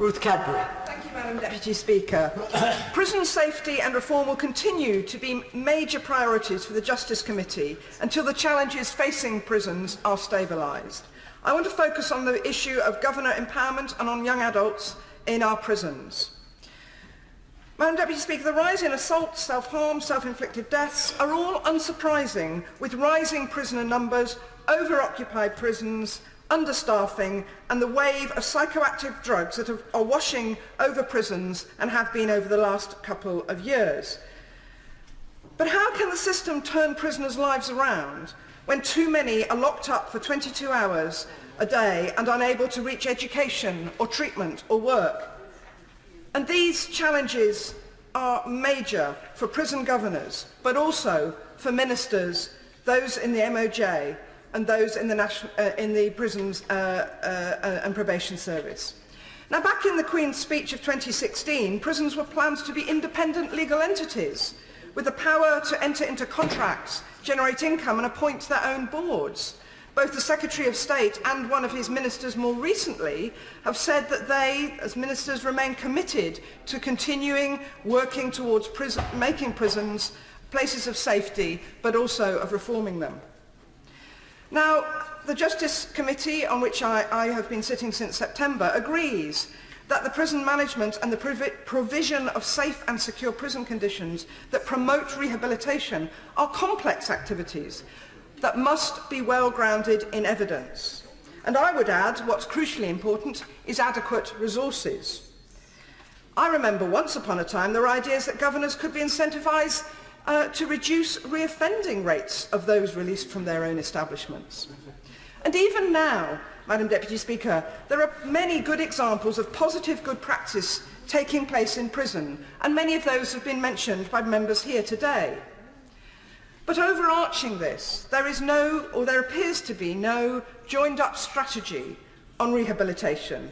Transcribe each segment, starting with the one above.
Ruth Cadbury. Thank you, Madam Deputy Speaker. Prison safety and reform will continue to be major priorities for the Justice Committee until the challenges facing prisons are stabilised. I want to focus on the issue of governor empowerment and on young adults in our prisons. Madam Deputy Speaker, the rise in assault, self-harm, self-inflicted deaths are all unsurprising, with rising prisoner numbers, over-occupied prisons, understaffing and the wave of psychoactive drugs that are washing over prisons and have been over the last couple of years. But how can the system turn prisoners' lives around when too many are locked up for 22 hours a day and unable to reach education or treatment or work? And these challenges are major for prison governors, but also for ministers, those in the MOJ and those in the Prisons and Probation Service. Now, back in the Queen's speech of 2016, prisons were planned to be independent legal entities with the power to enter into contracts, generate income and appoint their own boards. Both the Secretary of State and one of his ministers more recently have said that they, as ministers, remain committed to continuing working towards making prisons places of safety, but also of reforming them. Now, the Justice Committee, on which I have been sitting since September, agrees that the prison management and the provision of safe and secure prison conditions that promote rehabilitation are complex activities that must be well grounded in evidence. And I would add, what's crucially important is adequate resources. I remember once upon a time there were ideas that governors could be incentivised to reduce reoffending rates of those released from their own establishments. And even now, Madam Deputy Speaker, there are many good examples of positive good practice taking place in prison, and many of those have been mentioned by members here today. But overarching this, there appears to be no joined-up strategy on rehabilitation,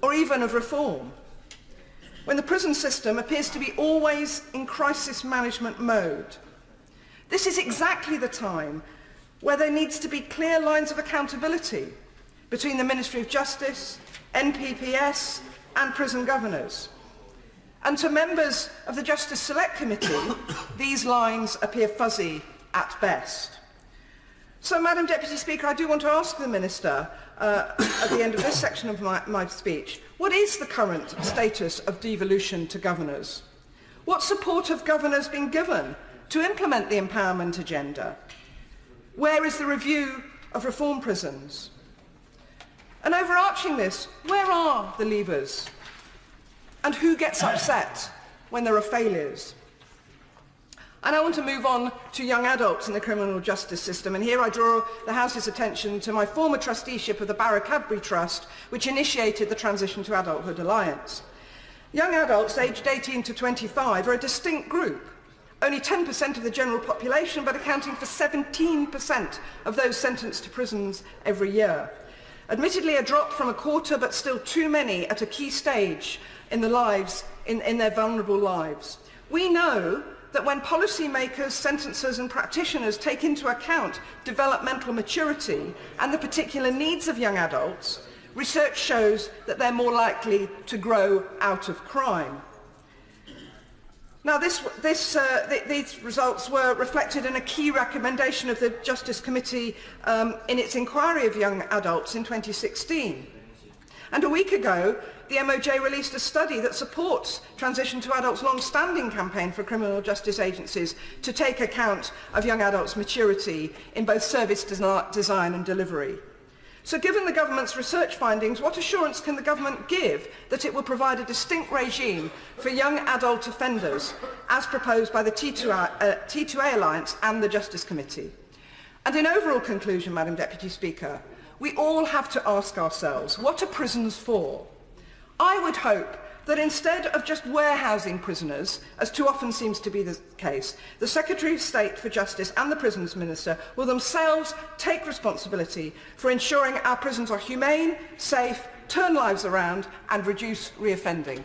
or even of reform, when the prison system appears to be always in crisis management mode. This is exactly the time where there needs to be clear lines of accountability between the Ministry of Justice, NPPS and prison governors. And to members of the Justice Select Committee, these lines appear fuzzy at best. So, Madam Deputy Speaker, I do want to ask the Minister at the end of this section of my speech, what is the current status of devolution to governors? What support have governors been given to implement the empowerment agenda? Where is the review of reform prisons? And overarching this, where are the levers? And who gets upset when there are failures? And I want to move on to young adults in the criminal justice system, and here I draw the House's attention to my former trusteeship of the Ruth Cadbury Trust, which initiated the Transition to Adulthood Alliance. Young adults aged 18 to 25 are a distinct group, only 10% of the general population, but accounting for 17% of those sentenced to prisons every year. Admittedly a drop from a quarter, but still too many at a key stage in their vulnerable lives. We know that when policymakers, sentencers and practitioners take into account developmental maturity and the particular needs of young adults, research shows that they're more likely to grow out of crime. Now, these results were reflected in a key recommendation of the Justice Committee in its inquiry of young adults in 2016. And a week ago, the MOJ released a study that supports Transition to Adults' long-standing campaign for criminal justice agencies to take account of young adults' maturity in both service design and delivery. So given the government's research findings, what assurance can the government give that it will provide a distinct regime for young adult offenders as proposed by the T2A Alliance and the Justice Committee? And in overall conclusion, Madam Deputy Speaker, we all have to ask ourselves, what are prisons for? I would hope that instead of just warehousing prisoners, as too often seems to be the case, the Secretary of State for Justice and the Prisons Minister will themselves take responsibility for ensuring our prisons are humane, safe, turn lives around and reduce reoffending.